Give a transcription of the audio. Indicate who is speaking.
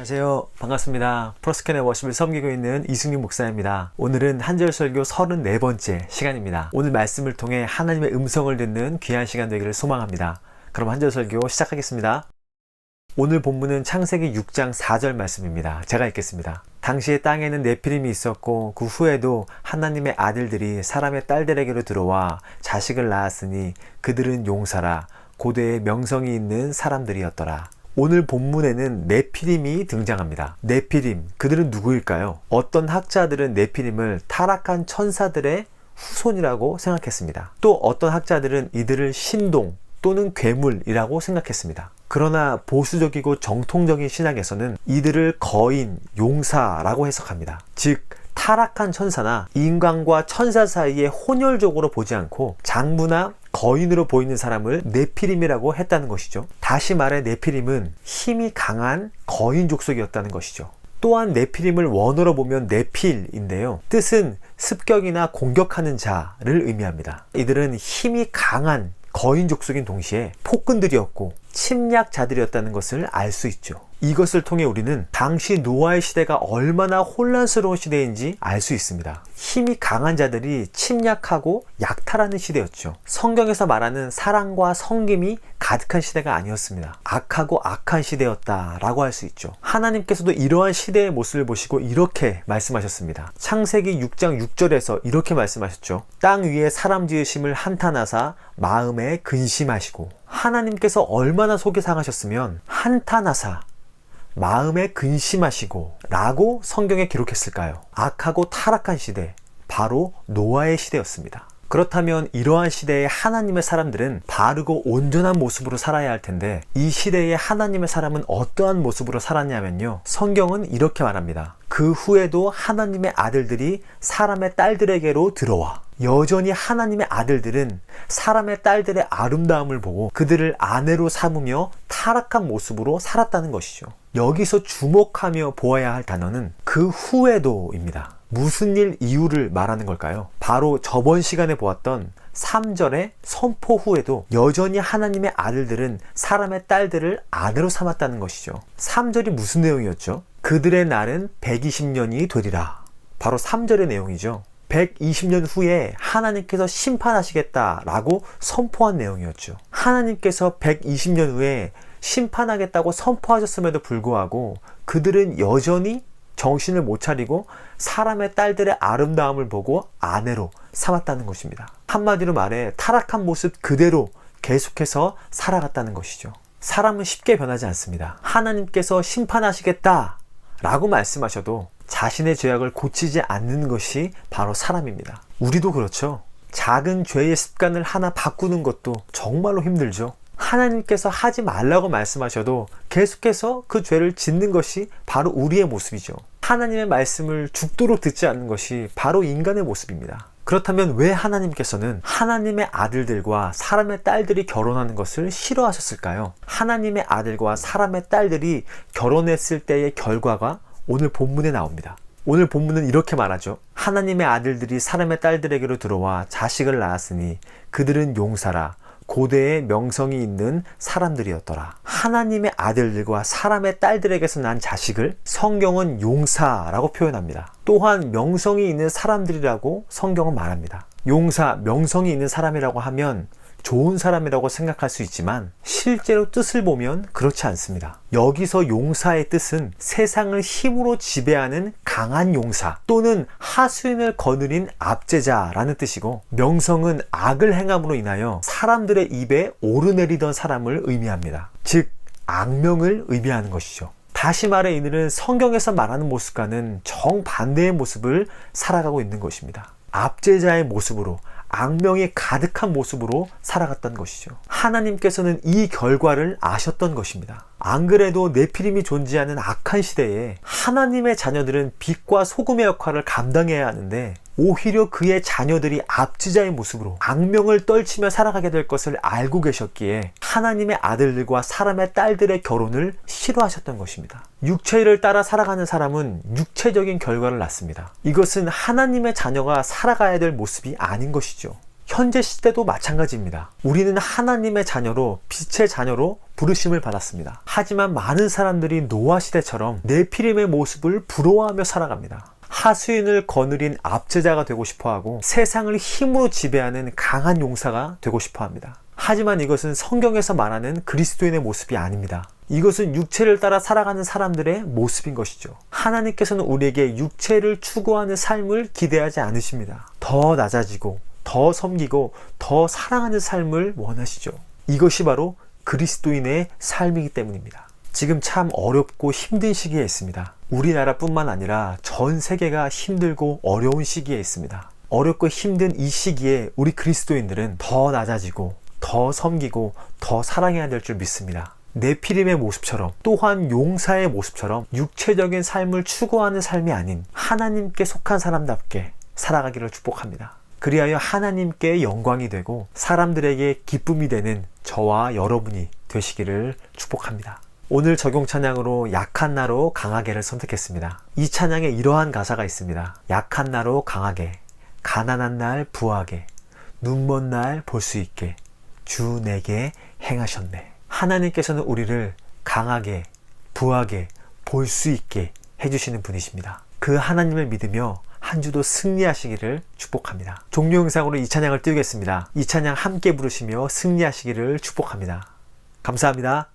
Speaker 1: 안녕하세요. 반갑습니다. 프로스캔의 워십을 섬기고 있는 이승윤 목사입니다. 오늘은 한절 설교 34번째 시간입니다. 오늘 말씀을 통해 하나님의 음성을 듣는 귀한 시간 되기를 소망합니다. 그럼 한절 설교 시작하겠습니다. 오늘 본문은 창세기 6장 4절 말씀입니다. 제가 읽겠습니다. 당시에 땅에는 네피림이 있었고 그 후에도 하나님의 아들들이 사람의 딸들에게로 들어와 자식을 낳았으니 그들은 용사라 고대의 명성이 있는 사람들이었더라. 오늘 본문에는 네피림이 등장합니다. 네피림, 그들은 누구일까요? 어떤 학자들은 네피림을 타락한 천사들의 후손이라고 생각했습니다. 또 어떤 학자들은 이들을 신동 또는 괴물이라고 생각했습니다. 그러나 보수적이고 정통적인 신학에서는 이들을 거인, 용사라고 해석합니다. 즉 타락한 천사나 인간과 천사 사이에 혼혈적으로 보지 않고 장부나 거인으로 보이는 사람을 네피림이라고 했다는 것이죠. 다시 말해 네피림은 힘이 강한 거인 족속이었다는 것이죠. 또한 네피림을 원어로 보면 네필인데요. 뜻은 습격이나 공격하는 자를 의미합니다. 이들은 힘이 강한 거인 족속인 동시에 폭군들이었고 침략자들이었다는 것을 알 수 있죠. 이것을 통해 우리는 당시 노아의 시대가 얼마나 혼란스러운 시대인지 알 수 있습니다. 힘이 강한 자들이 침략하고 약탈하는 시대였죠. 성경에서 말하는 사랑과 섬김이 가득한 시대가 아니었습니다. 악하고 악한 시대였다라고 할 수 있죠. 하나님께서도 이러한 시대의 모습을 보시고 이렇게 말씀하셨습니다. 창세기 6장 6절에서 이렇게 말씀하셨죠. 땅 위에 사람 지으심을 한탄하사 마음에 근심하시고. 하나님께서 얼마나 속이 상하셨으면 한탄하사 마음에 근심하시고 라고 성경에 기록했을까요? 악하고 타락한 시대, 바로 노아의 시대였습니다. 그렇다면 이러한 시대의 하나님의 사람들은 바르고 온전한 모습으로 살아야 할 텐데 이 시대의 하나님의 사람은 어떠한 모습으로 살았냐면요, 성경은 이렇게 말합니다. 그 후에도 하나님의 아들들이 사람의 딸들에게로 들어와. 여전히 하나님의 아들들은 사람의 딸들의 아름다움을 보고 그들을 아내로 삼으며 타락한 모습으로 살았다는 것이죠. 여기서 주목하며 보아야 할 단어는 그 후에도입니다. 무슨 일 이유를 말하는 걸까요? 바로 저번 시간에 보았던 3절의 선포 후에도 여전히 하나님의 아들들은 사람의 딸들을 아내로 삼았다는 것이죠. 3절이 무슨 내용이었죠? 그들의 날은 120년이 되리라. 바로 3절의 내용이죠. 120년 후에 하나님께서 심판하시겠다라고 선포한 내용이었죠. 하나님께서 120년 후에 심판하겠다고 선포하셨음에도 불구하고 그들은 여전히 정신을 못 차리고 사람의 딸들의 아름다움을 보고 아내로 삼았다는 것입니다. 한마디로 말해 타락한 모습 그대로 계속해서 살아갔다는 것이죠. 사람은 쉽게 변하지 않습니다. 하나님께서 심판하시겠다 라고 말씀하셔도 자신의 죄악을 고치지 않는 것이 바로 사람입니다. 우리도 그렇죠. 작은 죄의 습관을 하나 바꾸는 것도 정말로 힘들죠. 하나님께서 하지 말라고 말씀하셔도 계속해서 그 죄를 짓는 것이 바로 우리의 모습이죠. 하나님의 말씀을 죽도록 듣지 않는 것이 바로 인간의 모습입니다. 그렇다면 왜 하나님께서는 하나님의 아들들과 사람의 딸들이 결혼하는 것을 싫어하셨을까요? 하나님의 아들과 사람의 딸들이 결혼했을 때의 결과가 오늘 본문에 나옵니다. 오늘 본문은 이렇게 말하죠. 하나님의 아들들이 사람의 딸들에게로 들어와 자식을 낳았으니 그들은 용사라 고대의 명성이 있는 사람들이었더라. 하나님의 아들들과 사람의 딸들에게서 난 자식을 성경은 용사라고 표현합니다. 또한 명성이 있는 사람들이라고 성경은 말합니다. 용사, 명성이 있는 사람이라고 하면 좋은 사람이라고 생각할 수 있지만 실제로 뜻을 보면 그렇지 않습니다. 여기서 용사의 뜻은 세상을 힘으로 지배하는 강한 용사 또는 하수인을 거느린 압제자라는 뜻이고, 명성은 악을 행함으로 인하여 사람들의 입에 오르내리던 사람을 의미합니다. 즉 악명을 의미하는 것이죠. 다시 말해 이들은 성경에서 말하는 모습과는 정반대의 모습을 살아가고 있는 것입니다. 압제자의 모습으로, 악명이 가득한 모습으로 살아갔던 것이죠. 하나님께서는 이 결과를 아셨던 것입니다. 안 그래도 네피림이 존재하는 악한 시대에 하나님의 자녀들은 빛과 소금의 역할을 감당해야 하는데 오히려 그의 자녀들이 압제자의 모습으로 악명을 떨치며 살아가게 될 것을 알고 계셨기에 하나님의 아들들과 사람의 딸들의 결혼을 싫어하셨던 것입니다. 육체를 따라 살아가는 사람은 육체적인 결과를 낳습니다. 이것은 하나님의 자녀가 살아가야 될 모습이 아닌 것이죠. 현재 시대도 마찬가지입니다. 우리는 하나님의 자녀로, 빛의 자녀로 부르심을 받았습니다. 하지만 많은 사람들이 노아 시대처럼 네피림의 모습을 부러워하며 살아갑니다. 하수인을 거느린 압제자가 되고 싶어하고 세상을 힘으로 지배하는 강한 용사가 되고 싶어합니다. 하지만 이것은 성경에서 말하는 그리스도인의 모습이 아닙니다. 이것은 육체를 따라 살아가는 사람들의 모습인 것이죠. 하나님께서는 우리에게 육체를 추구하는 삶을 기대하지 않으십니다. 더 낮아지고 더 섬기고 더 사랑하는 삶을 원하시죠. 이것이 바로 그리스도인의 삶이기 때문입니다. 지금 참 어렵고 힘든 시기에 있습니다. 우리나라뿐만 아니라 전 세계가 힘들고 어려운 시기에 있습니다. 어렵고 힘든 이 시기에 우리 그리스도인들은 더 낮아지고 더 섬기고 더 사랑해야 될 줄 믿습니다. 네피림의 모습처럼 또한 용사의 모습처럼 육체적인 삶을 추구하는 삶이 아닌 하나님께 속한 사람답게 살아가기를 축복합니다. 그리하여 하나님께 영광이 되고 사람들에게 기쁨이 되는 저와 여러분이 되시기를 축복합니다. 오늘 적용 찬양으로 약한 나로 강하게를 선택했습니다. 이 찬양에 이러한 가사가 있습니다. 약한 나로 강하게, 가난한 날 부하게, 눈먼 날 볼 수 있게 주 내게 행하셨네. 하나님께서는 우리를 강하게, 부하게, 볼 수 있게 해주시는 분이십니다. 그 하나님을 믿으며 한 주도 승리하시기를 축복합니다. 종료 영상으로 이 찬양을 띄우겠습니다. 이 찬양 함께 부르시며 승리하시기를 축복합니다. 감사합니다.